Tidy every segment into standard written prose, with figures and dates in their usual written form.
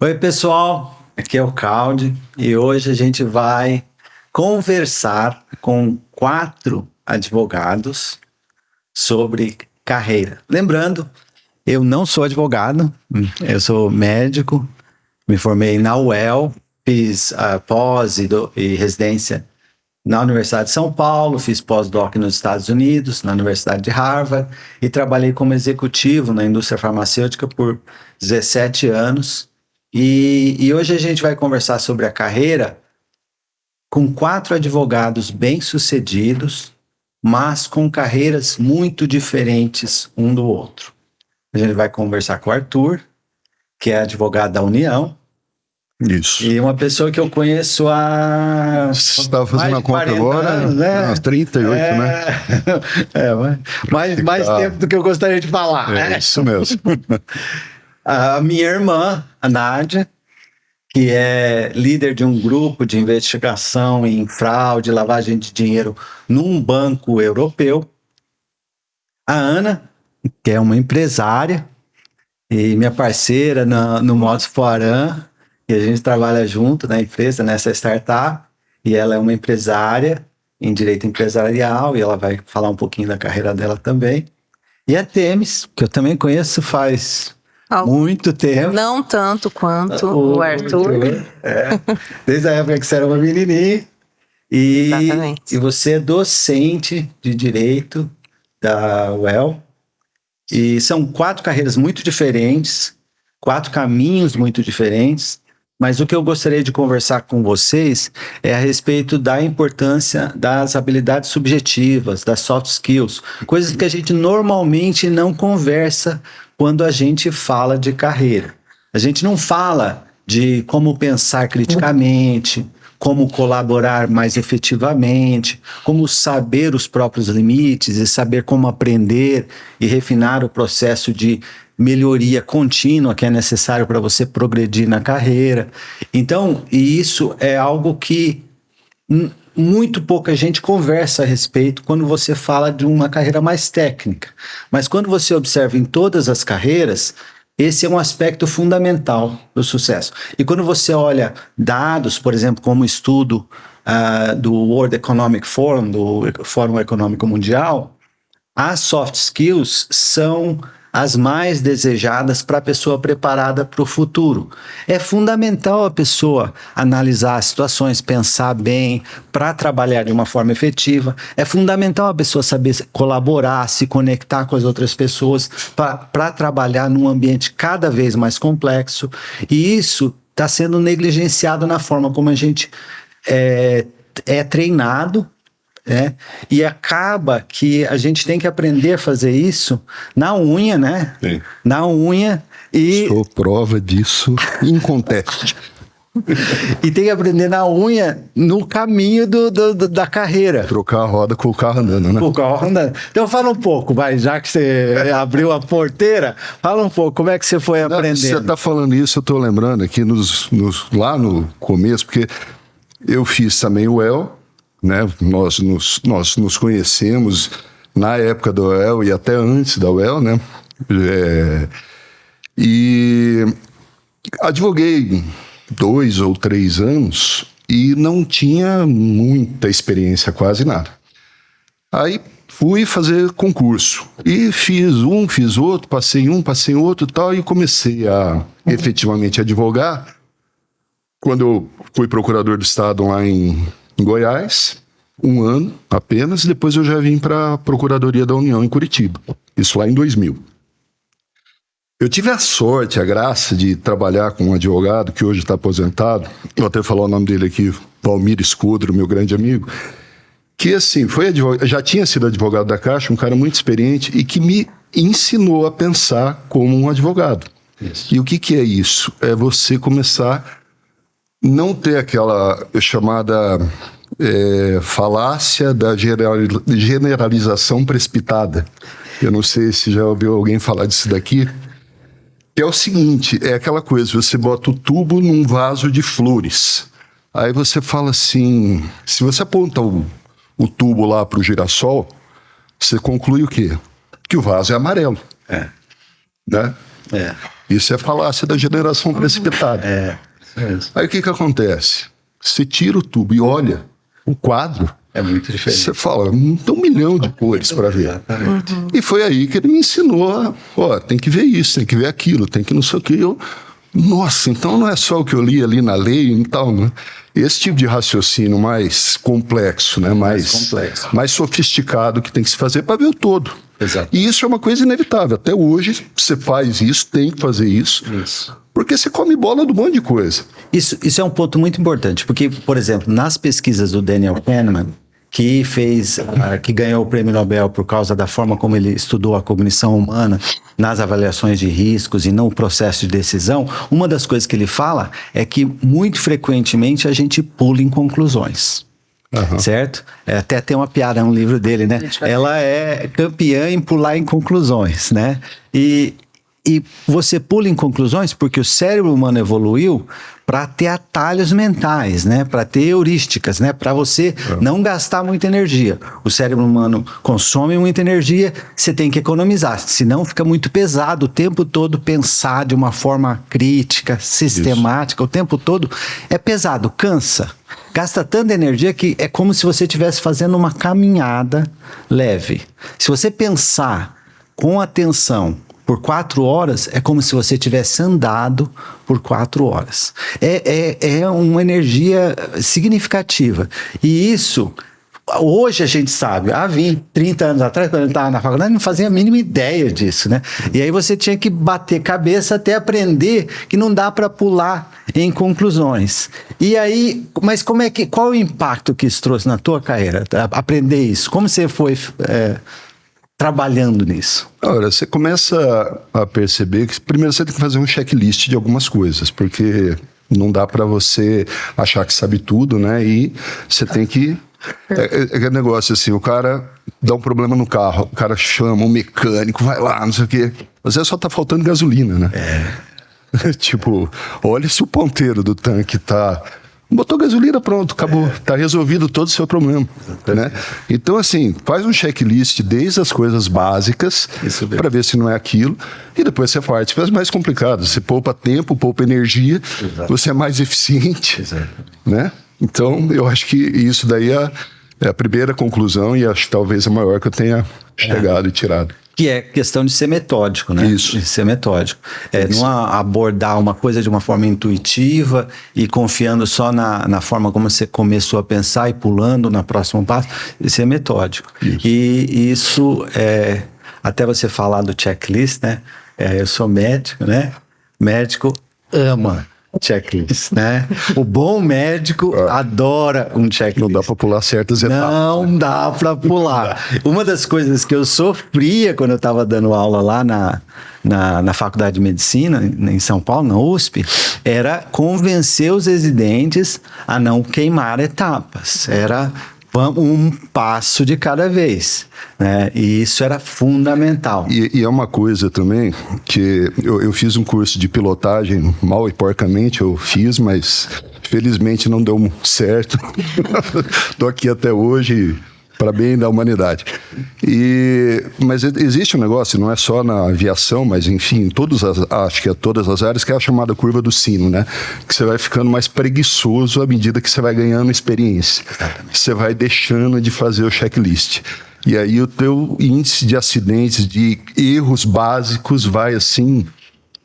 Oi, pessoal, aqui é o Caldi e hoje a gente vai conversar com 4 advogados sobre carreira. Lembrando, eu não sou advogado, eu sou médico, me formei na UEL, fiz pós e residência na Universidade de São Paulo, fiz pós-doc nos Estados Unidos, na Universidade de Harvard, e trabalhei como executivo na indústria farmacêutica por 17 anos. E hoje a gente vai conversar sobre a carreira com 4 advogados bem-sucedidos, mas com carreiras muito diferentes um do outro. A gente vai conversar com o Arthur, que é advogado da União. Isso. E uma pessoa que eu conheço há... Você estava fazendo a conta agora, anos, né? 38, né? Mais tempo do que eu gostaria de falar. É isso mesmo. A minha irmã, a Nádia, que é líder de um grupo de investigação em fraude, lavagem de dinheiro num banco europeu. A Ana, que é uma empresária e minha parceira no Modus Foran, e a gente trabalha junto na empresa, nessa startup, e ela é uma empresária em direito empresarial, e ela vai falar um pouquinho da carreira dela também. E a Temis, que eu também conheço faz muito tempo. Não tanto quanto o Arthur. Desde a época que você era uma menininha. Exatamente. E você é docente de direito da UEL. E são 4 carreiras muito diferentes, 4 caminhos muito diferentes. Mas o que eu gostaria de conversar com vocês é a respeito da importância das habilidades subjetivas, das soft skills, coisas que a gente normalmente não conversa quando a gente fala de carreira. A gente não fala de como pensar criticamente, como colaborar mais efetivamente, como saber os próprios limites e saber como aprender e refinar o processo de melhoria contínua que é necessário para você progredir na carreira. Então, e isso é algo que muito pouca gente conversa a respeito quando você fala de uma carreira mais técnica. Mas quando você observa em todas as carreiras, esse é um aspecto fundamental do sucesso. E quando você olha dados, por exemplo, como o estudo do World Economic Forum, do Fórum Econômico Mundial, as soft skills são as mais desejadas para a pessoa preparada para o futuro. É fundamental a pessoa analisar as situações, pensar bem, para trabalhar de uma forma efetiva. É fundamental a pessoa saber colaborar, se conectar com as outras pessoas, para trabalhar num ambiente cada vez mais complexo. E isso está sendo negligenciado na forma como a gente é treinado. E acaba que a gente tem que aprender a fazer isso na unha, né? Sim. Na unha e... Sou prova disso inconteste. E tem que aprender na unha no caminho da carreira. Trocar a roda com o carro andando, né? Com o carro andando. Então fala um pouco, já que você abriu a porteira, fala um pouco, como é que você foi aprendendo? Você está falando isso, eu estou lembrando aqui lá no começo, porque eu fiz também o UEL, né? Nós nos conhecemos na época da UEL e até antes da UEL, né? E advoguei 2 ou 3 anos e não tinha muita experiência, quase nada. Aí fui fazer concurso e fiz outro, passei outro e tal, e comecei a efetivamente advogar quando eu fui procurador do Estado lá em Goiás, 1 ano apenas, e depois eu já vim para a Procuradoria da União em Curitiba, isso lá em 2000. Eu tive a sorte, a graça de trabalhar com um advogado que hoje está aposentado, vou até falar o nome dele aqui, Valmir Escudro, meu grande amigo, que assim, já tinha sido advogado da Caixa, um cara muito experiente e que me ensinou a pensar como um advogado. Isso. E o que é isso? É você começar não ter aquela chamada falácia da generalização precipitada. Eu não sei se já ouviu alguém falar disso daqui. Que é o seguinte, é aquela coisa, você bota o tubo num vaso de flores. Aí você fala assim, se você aponta o tubo lá para o girassol, você conclui o quê? Que o vaso é amarelo. Né? Isso é falácia da geração precipitada. Aí o que acontece? Você tira o tubo e olha o quadro. É muito diferente. Você fala, tem 1 milhão de cores para ver. E foi aí que ele me ensinou, tem que ver isso, tem que ver aquilo, tem que não sei o que. Nossa, então não é só o que eu li ali na lei e tal, né? Esse tipo de raciocínio mais complexo, né? Mais sofisticado que tem que se fazer para ver o todo. Exato. E isso é uma coisa inevitável. Até hoje você faz isso, tem que fazer isso. Porque você come bola de um monte de coisa. Isso é um ponto muito importante, porque, por exemplo, nas pesquisas do Daniel Kahneman, que ganhou o prêmio Nobel por causa da forma como ele estudou a cognição humana nas avaliações de riscos e no processo de decisão, uma das coisas que ele fala é que muito frequentemente a gente pula em conclusões. Certo? Até tem uma piada no livro dele, né? Ela é campeã em pular em conclusões, né? E você pula em conclusões porque o cérebro humano evoluiu para ter atalhos mentais, né? Para ter heurísticas, né? Para você não gastar muita energia. O cérebro humano consome muita energia, você tem que economizar, senão fica muito pesado o tempo todo pensar de uma forma crítica, sistemática, o tempo todo é pesado, cansa. Gasta tanta energia que é como se você estivesse fazendo uma caminhada leve. Se você pensar com atenção por 4 horas, é como se você tivesse andado por 4 horas. É uma energia significativa. E isso, hoje a gente sabe, há 20, 30 anos atrás, quando eu estava na faculdade, não fazia a mínima ideia disso, né? E aí você tinha que bater cabeça até aprender que não dá para pular em conclusões. E aí, mas qual o impacto que isso trouxe na tua carreira? Aprender isso? Como você foi trabalhando nisso? Olha, você começa a perceber que primeiro você tem que fazer um checklist de algumas coisas, porque não dá para você achar que sabe tudo, né? E você tem que... É aquele negócio assim, o cara dá um problema no carro, o cara chama um mecânico, vai lá, não sei o quê. Às vezes só tá faltando gasolina, né? Tipo, olha se o ponteiro do tanque tá... Botou gasolina, pronto, acabou. Tá resolvido todo o seu problema, né? Então, assim, faz um checklist desde as coisas básicas para ver se não é aquilo. E depois você parte para as mais complicadas. Você poupa tempo, poupa energia, você é mais eficiente, né? Então, eu acho que isso daí é a primeira conclusão e acho que talvez a maior que eu tenha chegado e tirado. Que é questão de ser metódico, né? Isso. De ser metódico. Não abordar uma coisa de uma forma intuitiva e confiando só na forma como você começou a pensar e pulando na próxima passo. Ser metódico. Isso. E isso, até você falar do checklist, né? Eu sou médico, né? Médico ama checklist, né? O bom médico adora um checklist. Não dá para pular certas etapas. Não dá para pular. Uma das coisas que eu sofria quando eu estava dando aula lá na Faculdade de Medicina, em São Paulo, na USP, era convencer os residentes a não queimar etapas. Era um passo de cada vez, né? E isso era fundamental. E é uma coisa também que eu fiz um curso de pilotagem, mal e porcamente eu fiz, mas felizmente não deu certo. Estou aqui até hoje para bem da humanidade. Mas existe um negócio, não é só na aviação, mas enfim, acho que é todas as áreas, que é a chamada curva do sino, né? Que você vai ficando mais preguiçoso à medida que você vai ganhando experiência. Exatamente. Você vai deixando de fazer o checklist. E aí o teu índice de acidentes, de erros básicos vai assim...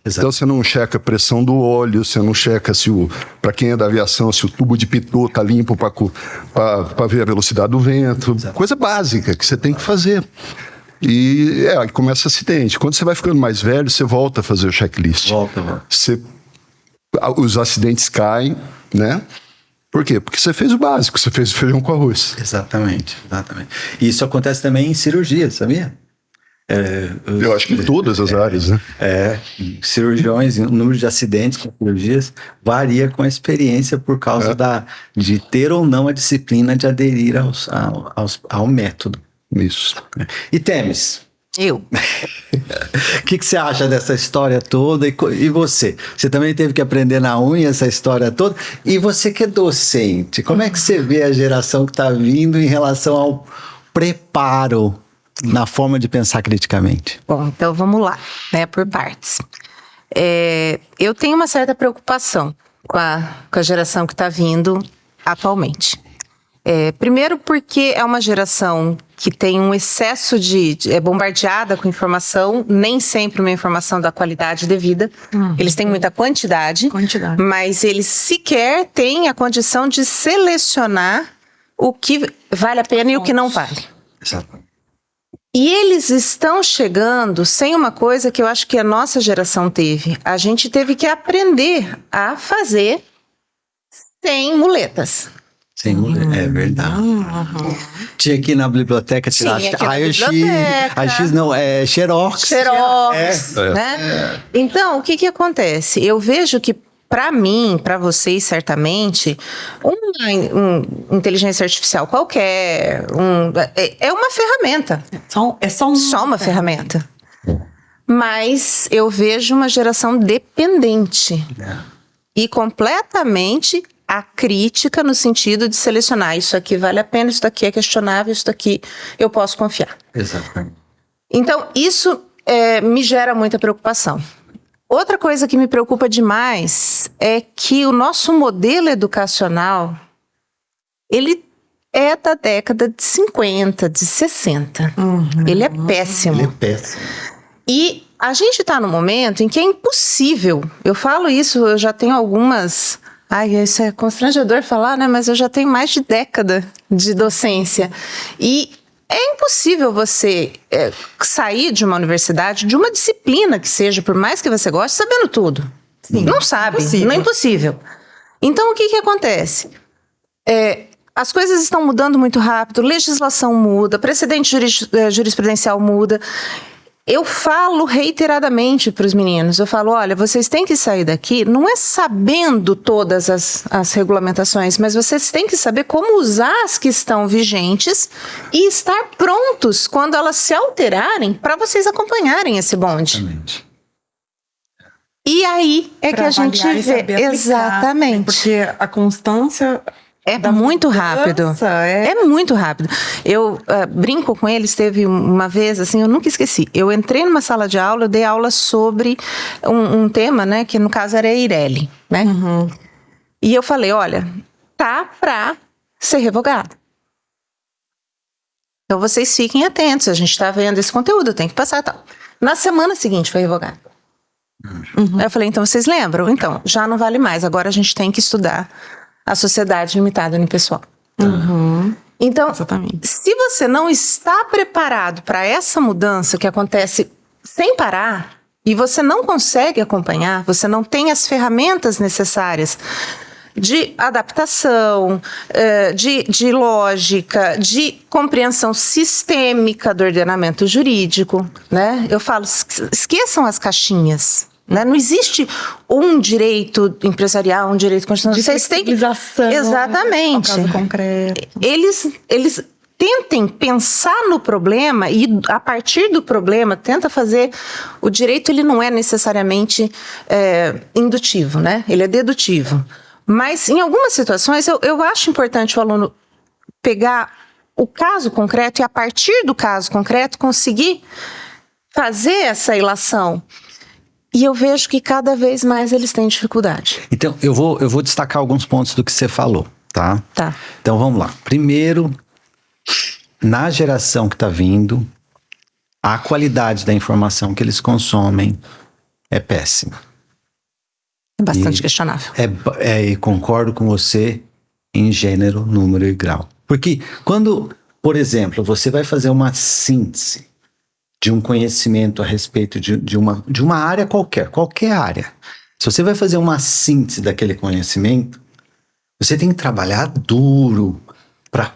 Exato. Então você não checa a pressão do óleo, você não checa para quem é da aviação, se o tubo de pitot tá limpo para ver a velocidade do vento. Exato. Coisa básica que você tem que fazer. E aí começa acidente. Quando você vai ficando mais velho, você volta a fazer o checklist. Os acidentes caem, né? Por quê? Porque você fez o básico, você fez o feijão com arroz. Exatamente. E isso acontece também em cirurgia, sabia? Eu acho que em todas as áreas, né? Cirurgiões, o número de acidentes com cirurgias varia com a experiência por causa de ter ou não a disciplina de aderir ao método. Isso. E Themis? Eu. O que você acha dessa história toda? E você? Você também teve que aprender na unha essa história toda? E você que é docente, como é que você vê a geração que está vindo em relação ao preparo na forma de pensar criticamente? Bom, então vamos lá, né, por partes. Eu tenho uma certa preocupação com a geração que está vindo atualmente. Primeiro porque é uma geração que tem um excesso é bombardeada com informação, nem sempre uma informação da qualidade devida. Eles têm muita quantidade, mas eles sequer têm a condição de selecionar o que vale a pena e o que não vale. Exato. E eles estão chegando sem uma coisa que eu acho que a nossa geração teve. A gente teve que aprender a fazer sem muletas. Sim, é verdade. Tinha que ir na biblioteca tirar raio-x, não, é Xerox. Né? Então, o que acontece? Eu vejo que, para mim, para vocês, certamente, uma inteligência artificial qualquer é uma ferramenta. É só uma ferramenta. Mas eu vejo uma geração dependente. E completamente acrítica no sentido de selecionar. Isso aqui vale a pena, isso daqui é questionável, isso daqui eu posso confiar. Exatamente. Então, isso me gera muita preocupação. Outra coisa que me preocupa demais é que o nosso modelo educacional, ele é da década de 50, de 60. Ele é péssimo. E a gente está num momento em que é impossível. Eu falo isso, eu já tenho algumas... isso é constrangedor falar, né? Mas eu já tenho mais de década de docência. E é impossível você sair de uma universidade, de uma disciplina que seja, por mais que você goste, sabendo tudo. Sim, não sabe, não é impossível. Então, o que acontece? As coisas estão mudando muito rápido, legislação muda, precedente jurisprudencial muda. Eu falo reiteradamente para os meninos, eu falo, olha, vocês têm que sair daqui, não é sabendo todas as regulamentações, mas vocês têm que saber como usar as que estão vigentes e estar prontos quando elas se alterarem para vocês acompanharem esse bonde. Exatamente. E aí é que a gente vê. Exatamente. Porque a constância... É muito rápido. É muito rápido. Eu brinco com eles, teve uma vez, assim, eu nunca esqueci. Eu entrei numa sala de aula, eu dei aula sobre um tema, né, que no caso era Eireli, né? E eu falei, olha, tá pra ser revogado. Então vocês fiquem atentos, a gente tá vendo esse conteúdo, tem que passar e tal. Na semana seguinte foi revogado. Aí eu falei, então vocês lembram? Então, já não vale mais, agora a gente tem que estudar a sociedade limitada unipessoal. Então, exatamente. Se você não está preparado para essa mudança que acontece sem parar, e você não consegue acompanhar, você não tem as ferramentas necessárias de adaptação, de lógica, de compreensão sistêmica do ordenamento jurídico, né? Eu falo, esqueçam as caixinhas. Né? Não existe um direito empresarial, um direito constitucional. Vocês têm que... Exatamente. Caso concreto. Eles tentem pensar no problema e, a partir do problema, tenta fazer... O direito, ele não é necessariamente indutivo, né? Ele é dedutivo. Mas, em algumas situações, eu acho importante o aluno pegar o caso concreto e, a partir do caso concreto, conseguir fazer essa ilação. E eu vejo que cada vez mais eles têm dificuldade. Então, eu vou destacar alguns pontos do que você falou, tá? Tá. Então, vamos lá. Primeiro, na geração que está vindo, a qualidade da informação que eles consomem é péssima. É bastante questionável. E concordo com você em gênero, número e grau. Porque quando, por exemplo, você vai fazer uma síntese de um conhecimento a respeito de uma área qualquer área. Se você vai fazer uma síntese daquele conhecimento, você tem que trabalhar duro para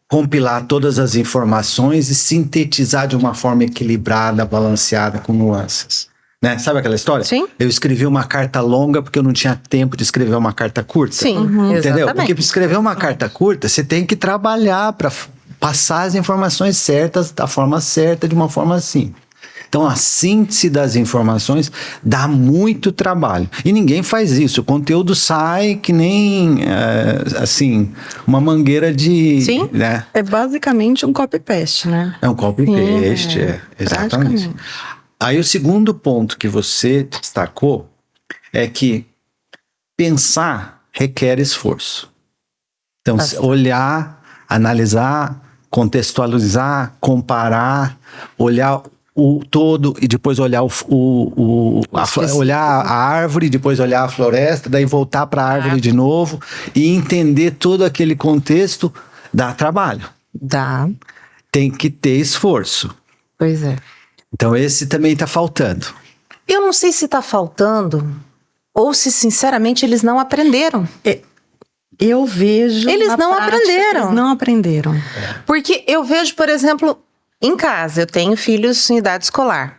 compilar todas as informações e sintetizar de uma forma equilibrada, balanceada, com nuances. Né? Sabe aquela história? Sim. Eu escrevi uma carta longa porque eu não tinha tempo de escrever uma carta curta. Sim, entendeu? exatamente. Porque para escrever uma carta curta, você tem que trabalhar para passar as informações certas, da forma certa, de uma forma assim. Então, a síntese das informações dá muito trabalho. E ninguém faz isso. O conteúdo sai que nem, assim, uma mangueira de... Sim. Né? É basicamente um copy-paste, né? É um copy-paste, exatamente. Aí o segundo ponto que você destacou é que pensar requer esforço. Então, olhar, analisar, contextualizar, comparar, olhar o todo e depois olhar olhar a árvore, depois olhar a floresta, daí voltar para a árvore de novo e entender todo aquele contexto dá trabalho. Dá. Tem que ter esforço. Pois é. Então esse também está faltando. Eu não sei se está faltando ou se, sinceramente, eles não aprenderam. Eu vejo. Eles na não prática, aprenderam. Eles não aprenderam. Porque eu vejo, por exemplo, em casa, eu tenho filhos em idade escolar.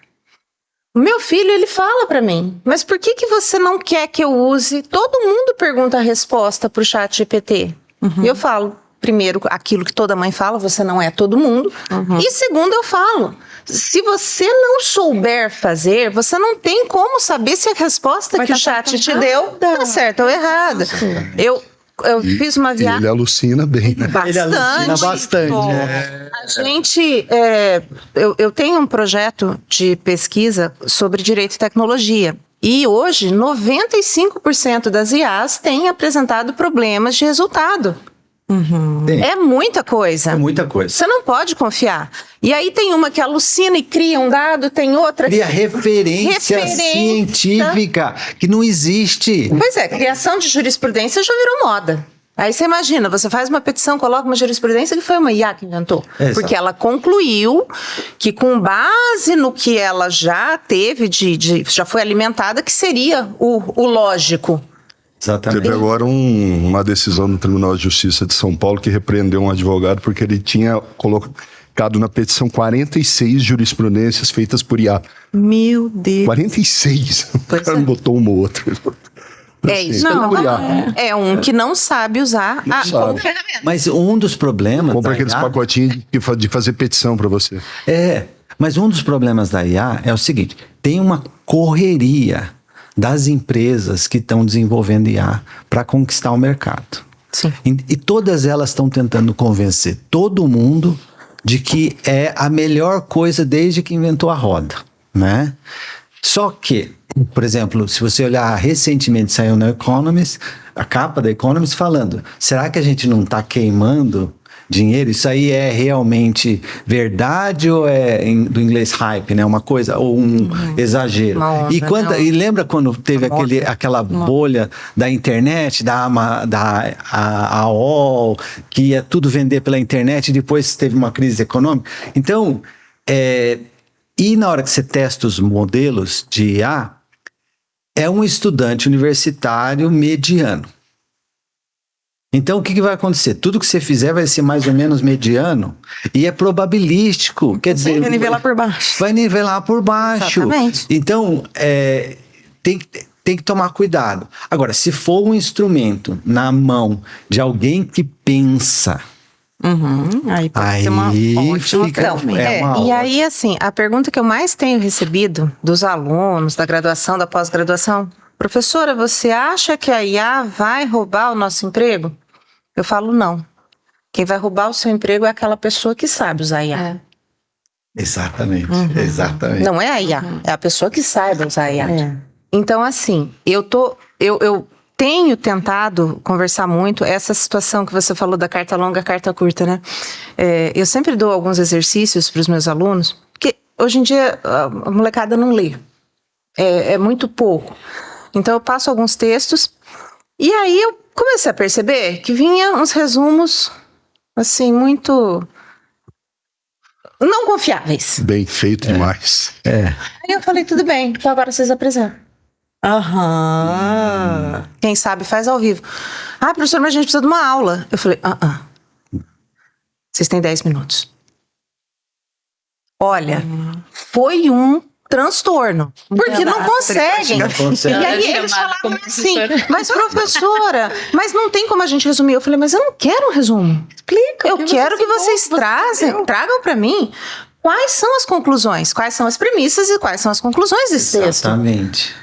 O meu filho, ele fala para mim, mas por que você não quer que eu use? Todo mundo pergunta a resposta pro chat GPT. E eu falo, primeiro, aquilo que toda mãe fala, você não é todo mundo. E segundo, eu falo, se você não souber fazer, você não tem como saber se a resposta Vai que o tá chat certo te ou deu errada. tá certa ou errada. Eu fiz uma viagem. Ele alucina bem, né? Ele alucina bastante. A gente, eu tenho um projeto de pesquisa sobre direito e tecnologia. E hoje, 95% das IAs têm apresentado problemas de resultado. Tem. É muita coisa. É muita coisa. Você não pode confiar. E aí tem uma que alucina e cria um dado, tem outra que... Cria referência científica que não existe. Pois é, criação de jurisprudência já virou moda. Aí você imagina, você faz uma petição, coloca uma jurisprudência que foi uma IA que inventou. Exato. Porque ela concluiu que, com base no que ela já teve, já foi alimentada, que seria o lógico. Exatamente. Teve agora uma decisão do Tribunal de Justiça de São Paulo que repreendeu um advogado porque ele tinha colocado na petição 46 jurisprudências feitas por IA. Meu Deus. 46? Pois O cara é. não botou uma ou outra. É isso. Não, Não, é um que não sabe usar como ferramenta. Mas um dos problemas Compra da aqueles IA pacotinhos de fazer petição para você. Mas um dos problemas da IA é o seguinte, tem uma correria das empresas que estão desenvolvendo IA para conquistar o mercado. Sim. E todas elas estão tentando convencer todo mundo de que é a melhor coisa desde que inventou a roda, né? Só que, por exemplo, se você olhar recentemente, saiu no Economist, a capa da Economist falando, será que a gente não está queimando dinheiro? Isso aí é realmente verdade ou é do inglês hype, né? Uma coisa, ou um exagero? Uma onda, E lembra quando teve aquela bolha da internet, da AOL, que ia tudo vender pela internet e depois teve uma crise econômica? Então, e na hora que você testa os modelos de IA, é um estudante universitário mediano. Então, o que vai acontecer? Tudo que você fizer vai ser mais ou menos mediano e é probabilístico. Quer dizer, Vai nivelar por baixo. Vai nivelar por baixo. Exatamente. Então, tem que tomar cuidado. Agora, se for um instrumento na mão de alguém que pensa... Aí pode ser uma ótima fica, ferramenta. E aí, assim, a pergunta que eu mais tenho recebido dos alunos da graduação, da pós-graduação, professora, você acha que a IA vai roubar o nosso emprego? Eu falo não. Quem vai roubar o seu emprego é aquela pessoa que sabe usar a IA. Exatamente, exatamente. Não é a IA, é a pessoa que saiba usar a IA. Então, assim, eu tenho tentado conversar muito, essa situação que você falou da carta longa, carta curta, né? Eu sempre dou alguns exercícios para os meus alunos, porque hoje em dia a molecada não lê. É muito pouco. Então eu passo alguns textos e aí eu comecei a perceber que vinha uns resumos, assim, muito não confiáveis. Bem feito demais. Aí eu falei, tudo bem, então agora vocês apresentam. Quem sabe faz ao vivo. Ah, professor, mas a gente precisa de uma aula. Eu falei, vocês têm 10 minutos. Olha, foi um transtorno. Porque não conseguem. Não consegue. E aí eles falavam assim, mas professora, mas não tem como a gente resumir. Eu falei, mas eu não quero um resumo. Explica. Eu quero que vocês tragam para mim quais são as conclusões, quais são as premissas e quais são as conclusões desse texto. Exatamente.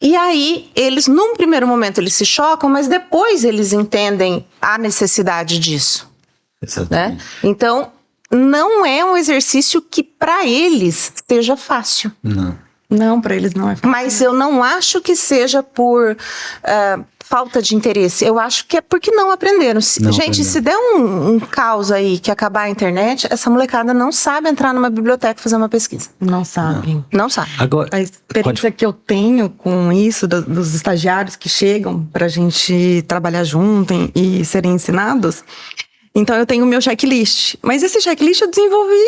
E aí, eles, num primeiro momento, eles se chocam, mas depois eles entendem a necessidade disso. Exatamente. Né? Então, não é um exercício que para eles seja fácil. Não, para eles não é fácil. Mas eu não acho que seja por falta de interesse. Eu acho que é porque não aprenderam. Se der um caos aí que acabar a internet, essa molecada não sabe entrar numa biblioteca e fazer uma pesquisa. Não sabem. Não sabe. Agora, A experiência que eu tenho com isso, dos estagiários que chegam pra gente trabalhar junto e serem ensinados, então eu tenho o meu checklist. Mas esse checklist eu desenvolvi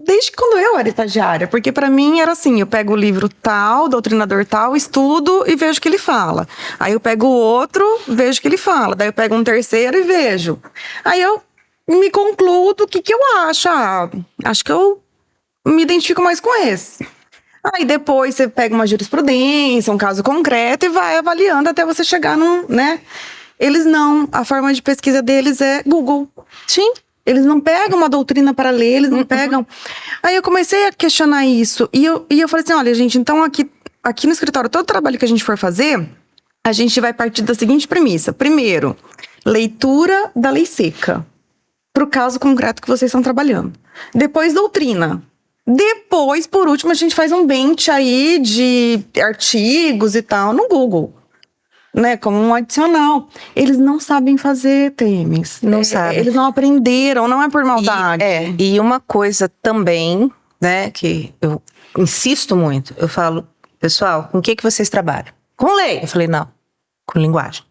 desde quando eu era estagiária, porque pra mim era assim, eu pego o livro tal, doutrinador tal, estudo e vejo o que ele fala. Aí eu pego o outro, vejo o que ele fala. Daí eu pego um terceiro e vejo. Aí eu me concluo do que eu acho. Acho que eu me identifico mais com esse. Aí depois você pega uma jurisprudência, um caso concreto e vai avaliando até você chegar num, né? Eles não. A forma de pesquisa deles é Google. Sim. Eles não pegam uma doutrina para ler, eles não pegam. Aí eu comecei a questionar isso. E eu falei assim, olha, gente, então aqui no escritório, todo trabalho que a gente for fazer, a gente vai partir da seguinte premissa. Primeiro, leitura da lei seca, para o caso concreto que vocês estão trabalhando. Depois, doutrina. Depois, por último, a gente faz um bench aí de artigos e tal no Google. Né, como um adicional. Eles não sabem fazer TMs. Não sabem. Eles não aprenderam, não é por maldade. E uma coisa também, né, que eu insisto muito, eu falo, pessoal, com o que vocês trabalham? Com lei. Eu falei, não, com linguagem.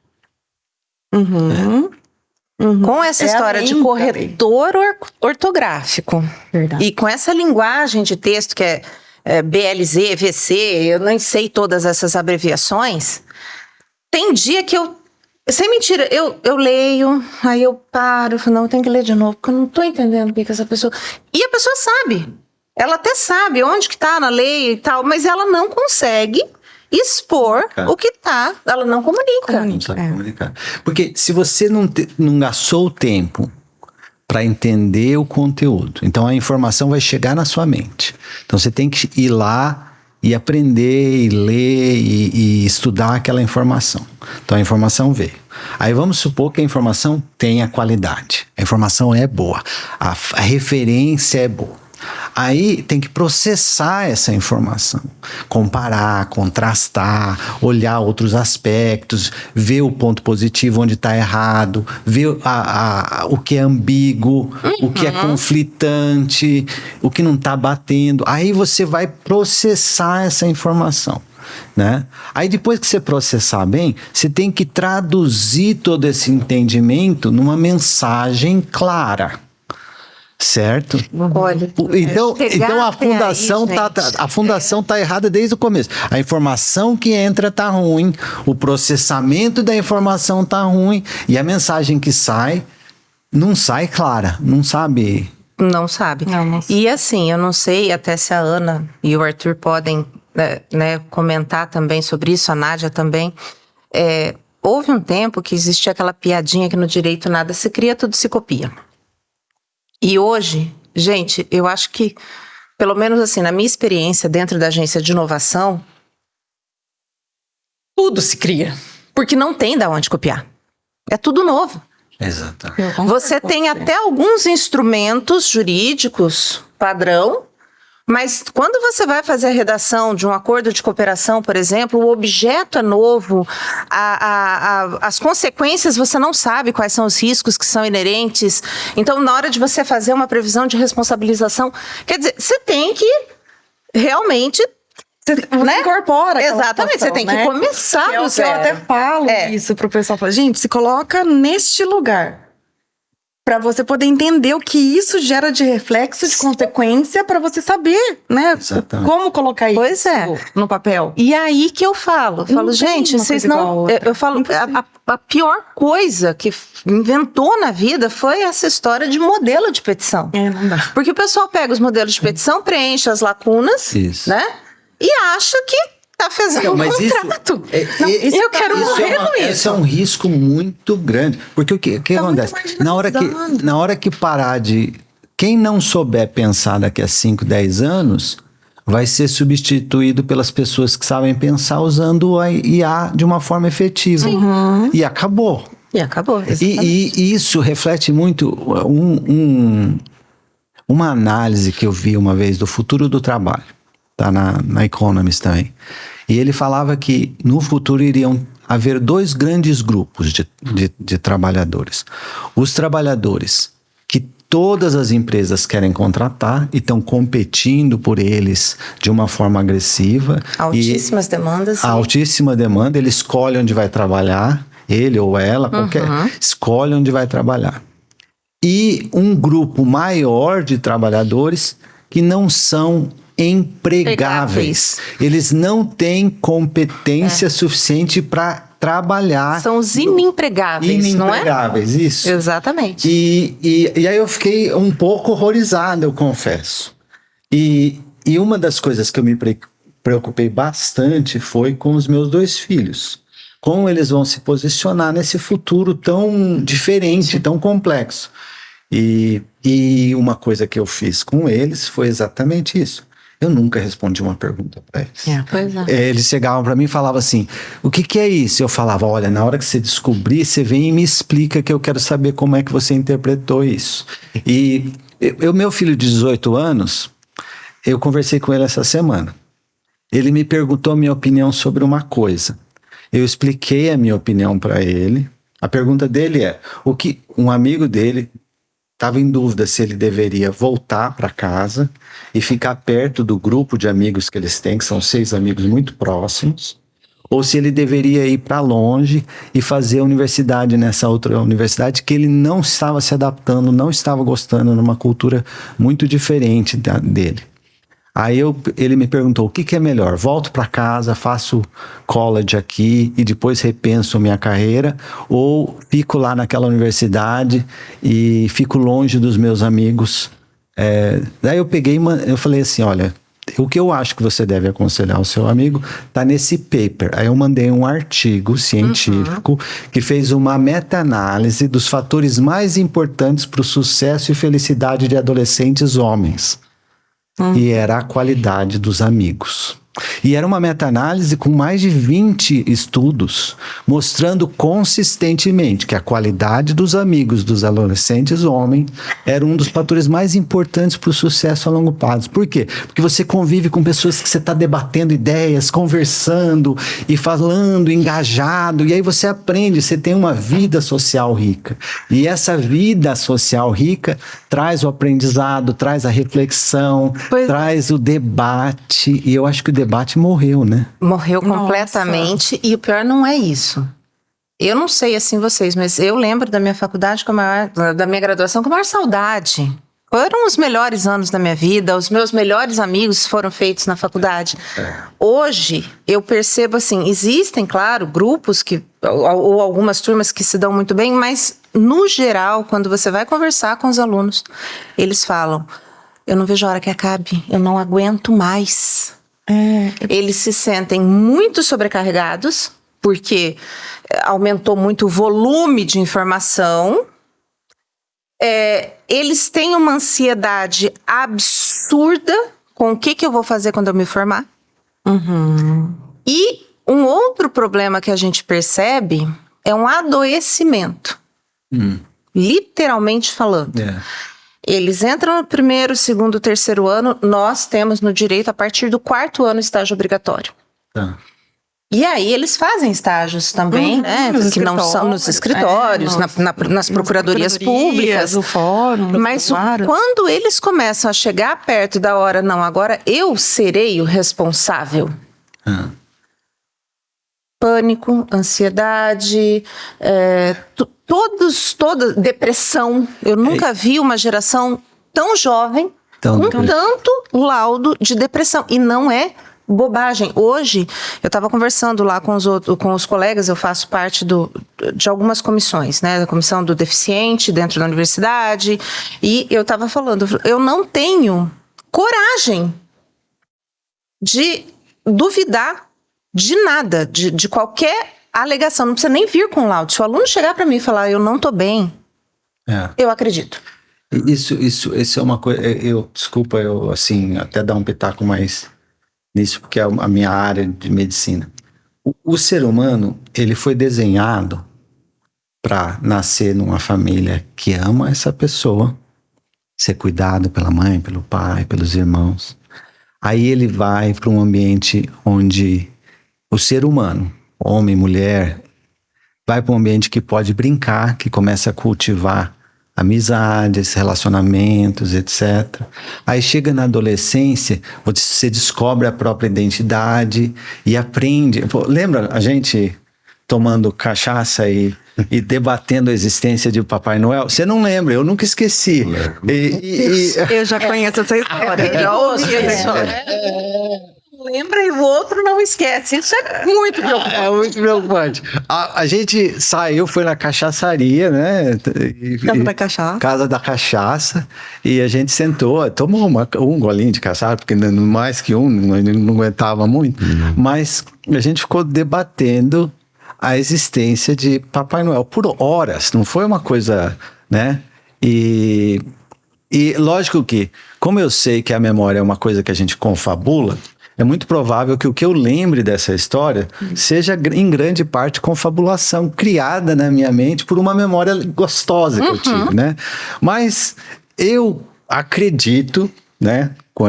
Com essa história de corretor ortográfico. Verdade. E com essa linguagem de texto que é BLZ, VC, eu nem sei todas essas abreviações. Tem dia que sem mentira, eu leio, aí eu paro, eu falo, não, eu tenho que ler de novo, porque eu não tô entendendo o que essa pessoa... E a pessoa sabe, ela até sabe onde que tá na lei e tal, mas ela não consegue expor o que tá, ela não comunica. Não sabe comunicar. Porque se você não gastou o tempo para entender o conteúdo, então a informação vai chegar na sua mente. Então você tem que ir lá e aprender, e ler, e estudar aquela informação. Então a informação veio. Aí vamos supor que a informação tenha qualidade. A informação é boa. A referência é boa. Aí tem que processar essa informação. Comparar, contrastar, olhar outros aspectos, ver o ponto positivo onde está errado, ver o que é ambíguo, o que é conflitante, o que não está batendo. Aí você vai processar essa informação. Né? Aí depois que você processar bem, você tem que traduzir todo esse entendimento numa mensagem clara. Certo? Olha, então a fundação tá errada desde o começo. A informação que entra tá ruim, o processamento da informação tá ruim e a mensagem que sai não sai clara, não sabe. Não sabe. Não. E assim, eu não sei até se a Ana e o Arthur podem comentar também sobre isso, a Nádia também. Houve um tempo que existia aquela piadinha que no direito nada se cria, tudo se copia. E hoje, gente, eu acho que, pelo menos assim, na minha experiência dentro da agência de inovação, tudo se cria. Porque não tem de onde copiar. É tudo novo. Exato. Você tem até alguns instrumentos jurídicos padrão, mas quando você vai fazer a redação de um acordo de cooperação, por exemplo, o objeto é novo, as consequências você não sabe quais são os riscos que são inerentes. Então, na hora de você fazer uma previsão de responsabilização, quer dizer, você tem que realmente... Você incorpora. Exatamente, situação, você tem que começar do Eu zero. até falo isso pro pessoal. Falo, gente, se coloca neste lugar. Para você poder entender o que isso gera de reflexo, de consequência, para você saber, né? Exatamente. Como colocar isso no papel. E aí que eu falo, gente, vocês não... Eu falo, a pior coisa que inventou na vida foi essa história de modelo de petição. Não dá. Porque o pessoal pega os modelos de petição, preenche as lacunas, né? E acha que tá fazendo um contrato. Eu quero morrer com isso. Esse é um risco muito grande. Porque o que acontece? Na hora que parar de... Quem não souber pensar daqui a 5, 10 anos, vai ser substituído pelas pessoas que sabem pensar usando a IA de uma forma efetiva. E acabou. E acabou. E isso reflete muito uma análise que eu vi uma vez do futuro do trabalho, tá na Economist também. E ele falava que no futuro iriam haver 2 grandes grupos de trabalhadores. Os trabalhadores que todas as empresas querem contratar e estão competindo por eles de uma forma agressiva. Altíssimas demandas. Altíssima demanda, ele escolhe onde vai trabalhar, ele ou ela, qualquer, escolhe onde vai trabalhar. E um grupo maior de trabalhadores que não são empregáveis. Eles não têm competência suficiente para trabalhar. São os inempregáveis, não é? Inempregáveis, isso. Exatamente. E aí eu fiquei um pouco horrorizado, eu confesso. E uma das coisas que eu me preocupei bastante foi com os meus 2 filhos. Como eles vão se posicionar nesse futuro tão diferente, tão complexo. E uma coisa que eu fiz com eles foi exatamente isso. Eu nunca respondi uma pergunta para eles. Pois é. Eles chegavam para mim e falavam assim, o que é isso? Eu falava, olha, na hora que você descobrir, você vem e me explica, que eu quero saber como é que você interpretou isso. E meu filho de 18 anos, eu conversei com ele essa semana. Ele me perguntou a minha opinião sobre uma coisa. Eu expliquei a minha opinião para ele. A pergunta dele é, um amigo dele estava em dúvida se ele deveria voltar para casa e ficar perto do grupo de amigos que eles têm, que são 6 amigos muito próximos, ou se ele deveria ir para longe e fazer a universidade nessa outra universidade que ele não estava se adaptando, não estava gostando, numa cultura muito diferente dele. Aí ele me perguntou, o que é melhor? Volto para casa, faço college aqui e depois repenso minha carreira, ou fico lá naquela universidade e fico longe dos meus amigos? Daí eu falei assim, olha, o que eu acho que você deve aconselhar o seu amigo está nesse paper. Aí eu mandei um artigo científico que fez uma meta-análise dos fatores mais importantes para o sucesso e felicidade de adolescentes homens. E era a qualidade dos amigos. E era uma meta-análise com mais de 20 estudos, mostrando consistentemente que a qualidade dos amigos dos adolescentes homens era um dos fatores mais importantes para o sucesso a longo prazo. Por quê? Porque você convive com pessoas que você está debatendo ideias, conversando e falando, engajado, e aí você aprende, você tem uma vida social rica. E essa vida social rica traz o aprendizado, traz a reflexão, traz o debate, e eu acho que o debate morreu, né? Morreu completamente. Nossa. E o pior não é isso. Eu não sei assim vocês, mas eu lembro da minha faculdade, da minha graduação com a maior saudade. Foram os melhores anos da minha vida, os meus melhores amigos foram feitos na faculdade. Hoje, eu percebo assim, existem, claro, grupos ou algumas turmas que se dão muito bem, mas no geral, quando você vai conversar com os alunos, eles falam, eu não vejo a hora que acabe, eu não aguento mais. Eles se sentem muito sobrecarregados, porque aumentou muito o volume de informação. Eles têm uma ansiedade absurda com o que eu vou fazer quando eu me formar. E um outro problema que a gente percebe é um adoecimento. Literalmente falando. Eles entram no 1º, 2º, 3º ano, nós temos no direito a partir do 4º ano estágio obrigatório. E aí eles fazem estágios também, né? Que não são nos escritórios, nas procuradorias públicas. No fórum. Mas quando eles começam a chegar perto da hora, não, agora eu serei o responsável. Pânico, ansiedade, toda depressão. Eu nunca vi uma geração tão jovem com tanto laudo de depressão. E não é bobagem. Hoje, eu estava conversando lá com os colegas, eu faço parte de algumas comissões, né? Da comissão do deficiente dentro da universidade. E eu estava falando, eu não tenho coragem de duvidar de nada, de qualquer alegação. Não precisa nem vir com laudo. Se o aluno chegar para mim e falar, eu não estou bem, eu acredito. Isso é uma coisa, desculpa, eu assim, até dar um pitaco mais nisso, porque é a minha área de medicina. O ser humano, ele foi desenhado para nascer numa família que ama essa pessoa ser cuidado pela mãe, pelo pai, pelos irmãos. Aí ele vai para um ambiente onde o ser humano, homem, mulher, vai para um ambiente que pode brincar, que começa a cultivar amizades, relacionamentos, etc. Aí chega na adolescência, você descobre a própria identidade e aprende. Pô, lembra a gente tomando cachaça e debatendo a existência de Papai Noel? Você não lembra, eu nunca esqueci. Eu já conheço essa história. Eu já ouvi essa história. Lembra e o outro não esquece. Isso é muito preocupante. É muito preocupante. A gente saiu, foi na cachaçaria, né? Casa da cachaça. Casa da cachaça. E a gente sentou, tomou um golinho de cachaça, porque mais que um, não aguentava muito. Mas a gente ficou debatendo a existência de Papai Noel por horas. Não foi uma coisa, né? E lógico que, como eu sei que a memória é uma coisa que a gente confabula, é muito provável que o que eu lembre dessa história seja, em grande parte, confabulação criada na minha mente por uma memória gostosa que eu tive, né? Mas eu acredito, né, com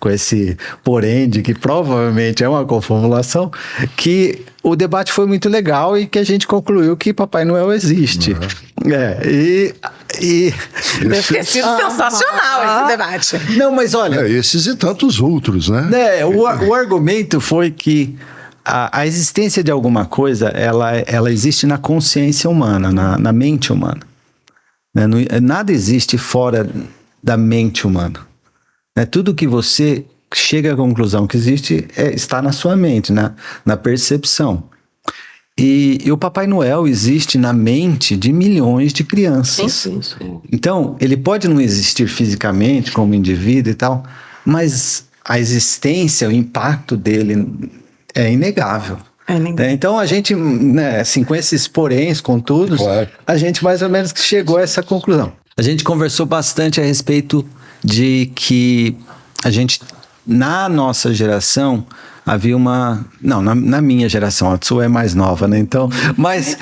esse porém de que provavelmente é uma confabulação, que o debate foi muito legal e que a gente concluiu que Papai Noel existe. Deve ter sido sensacional esse debate. Não, mas olha... esses e tantos outros, né? O argumento foi que a existência de alguma coisa, ela existe na consciência humana, na mente humana. Né? Nada existe fora da mente humana. Né? Tudo que você chega à conclusão que existe está na sua mente, na percepção. E o Papai Noel existe na mente de milhões de crianças. Sim. Então, ele pode não existir fisicamente como indivíduo e tal, mas a existência, o impacto dele é inegável. Então, a gente, né, assim, com esses poréns, contudos, claro, a gente mais ou menos chegou a essa conclusão. A gente conversou bastante a respeito de que a gente, na nossa geração, havia na minha geração, a sua é mais nova, né? Então, mas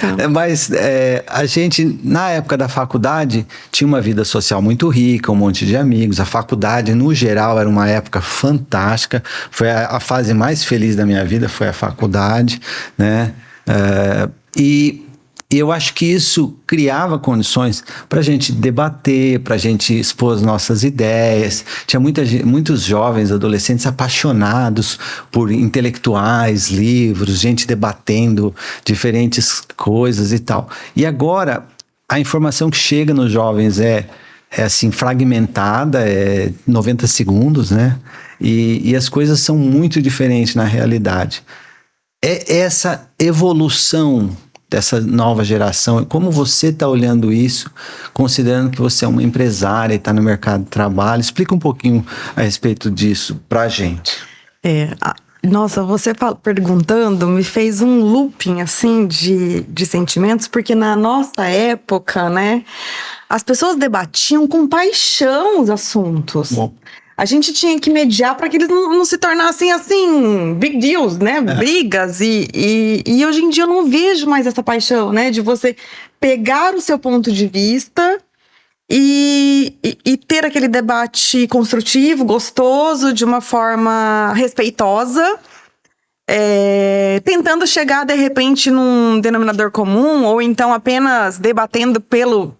a gente, na época da faculdade, tinha uma vida social muito rica, um monte de amigos. A faculdade, no geral, era uma época fantástica. Foi a fase mais feliz da minha vida, foi a faculdade, né? E eu acho que isso criava condições para a gente debater, para a gente expor as nossas ideias. Tinha muitos jovens, adolescentes apaixonados por intelectuais, livros, gente debatendo diferentes coisas e tal. E agora, a informação que chega nos jovens é assim, fragmentada, 90 segundos, né? E as coisas são muito diferentes na realidade. Essa evolução dessa nova geração, como você está olhando isso, considerando que você é uma empresária e está no mercado de trabalho? Explica um pouquinho a respeito disso para a gente. Nossa, você perguntando me fez um looping, assim, de sentimentos, porque na nossa época, né, as pessoas debatiam com paixão os assuntos. Bom. A gente tinha que mediar para que eles não se tornassem, assim, big deals, né? Brigas. E hoje em dia eu não vejo mais essa paixão, né? De você pegar o seu ponto de vista e ter aquele debate construtivo, gostoso, de uma forma respeitosa, tentando chegar, de repente, num denominador comum, ou então apenas debatendo pelo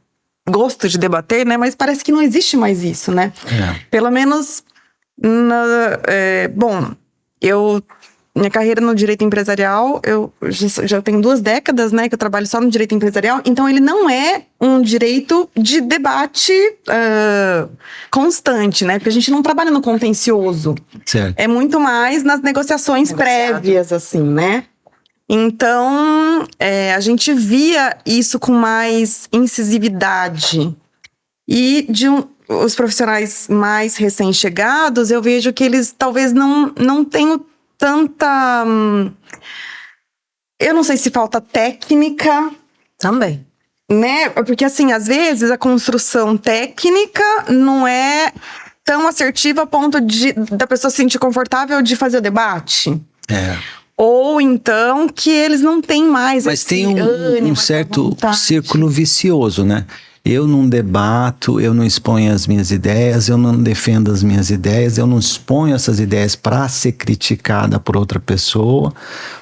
gosto de debater, né? Mas parece que não existe mais isso, né? Pelo menos, minha carreira no direito empresarial, eu já tenho 2 décadas, né? Que eu trabalho só no direito empresarial. Então, ele não é um direito de debate constante, né? Porque a gente não trabalha no contencioso. Certo. É muito mais nas negociações prévias, assim, né? Então, a gente via isso com mais incisividade. E os profissionais mais recém-chegados, eu vejo que eles talvez não tenham tanta... eu não sei se falta técnica. Também. Né? Porque, assim, às vezes a construção técnica não é tão assertiva a ponto da pessoa se sentir confortável de fazer o debate. Ou então que eles não têm mais. Mas tem um certo círculo vicioso, né? Eu não debato, eu não exponho as minhas ideias, eu não defendo as minhas ideias, eu não exponho essas ideias para ser criticada por outra pessoa,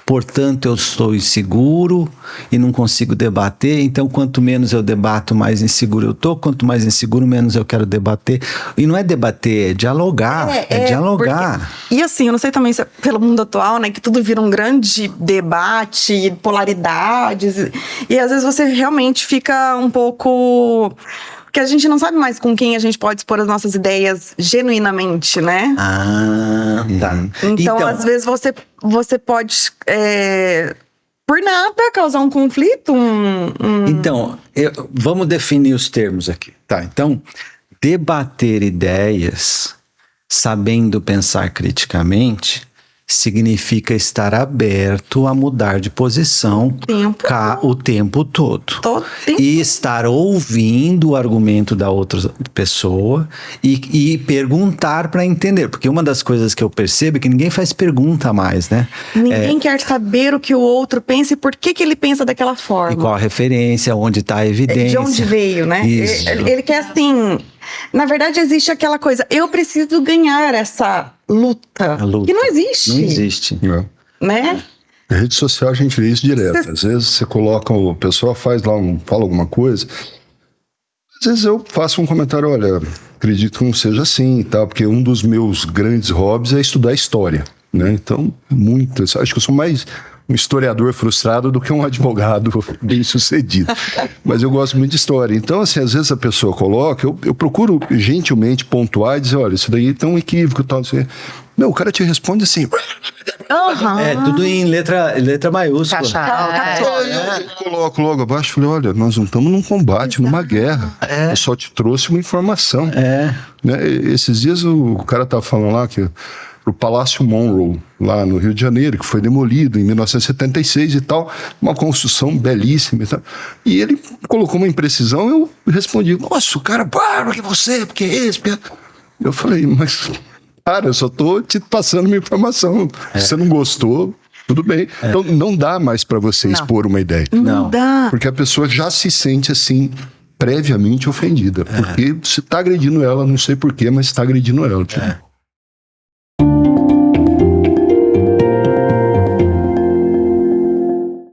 portanto eu estou inseguro e não consigo debater, então quanto menos eu debato, mais inseguro eu tô, quanto mais inseguro, menos eu quero debater. E não é debater, é dialogar, é dialogar. Porque, e assim, eu não sei também se é pelo mundo atual, né, que tudo vira um grande debate, polaridades, e às vezes você realmente fica um pouco... Porque a gente não sabe mais com quem a gente pode expor as nossas ideias genuinamente, né? Ah, tá. Então, às vezes, você pode, por nada, causar um conflito. Então, vamos definir os termos aqui. Tá, então, debater ideias, sabendo pensar criticamente, significa estar aberto a mudar de posição o tempo todo. E estar ouvindo o argumento da outra pessoa e perguntar para entender. Porque uma das coisas que eu percebo é que ninguém faz pergunta mais, né? Ninguém quer saber o que o outro pensa e por que ele pensa daquela forma. E qual a referência, onde está a evidência. De onde veio, né? Isso. Ele quer assim... Na verdade, existe aquela coisa, eu preciso ganhar essa luta. Que não existe. Não existe. Né? Na rede social a gente vê isso direto. Às vezes você coloca, a pessoa faz lá, fala alguma coisa. Às vezes eu faço um comentário, olha, acredito que não seja assim e tal, porque um dos meus grandes hobbies é estudar história, né? Então, acho que eu sou mais um historiador frustrado do que um advogado bem-sucedido. Mas eu gosto muito de história. Então, assim, às vezes a pessoa coloca, eu procuro gentilmente pontuar e dizer, olha, isso daí tem um equívoco e tal, não sei. Não, o cara te responde assim... tudo em letra maiúscula. Eu coloco logo abaixo e falei, olha, nós não estamos num combate, numa guerra. Eu só te trouxe uma informação. Né? Esses dias o cara estava falando lá que o Palácio Monroe, lá no Rio de Janeiro, que foi demolido em 1976 e tal, uma construção belíssima e tal. E ele colocou uma imprecisão, eu respondi, nossa, o cara, porque você, porque esse... Eu falei, mas... Cara, eu só tô te passando uma informação. Se você não gostou, tudo bem. Então, não dá mais para você expor uma ideia. Não dá. Porque a pessoa já se sente, assim, previamente ofendida. Porque você tá agredindo ela, não sei porquê, mas está agredindo ela.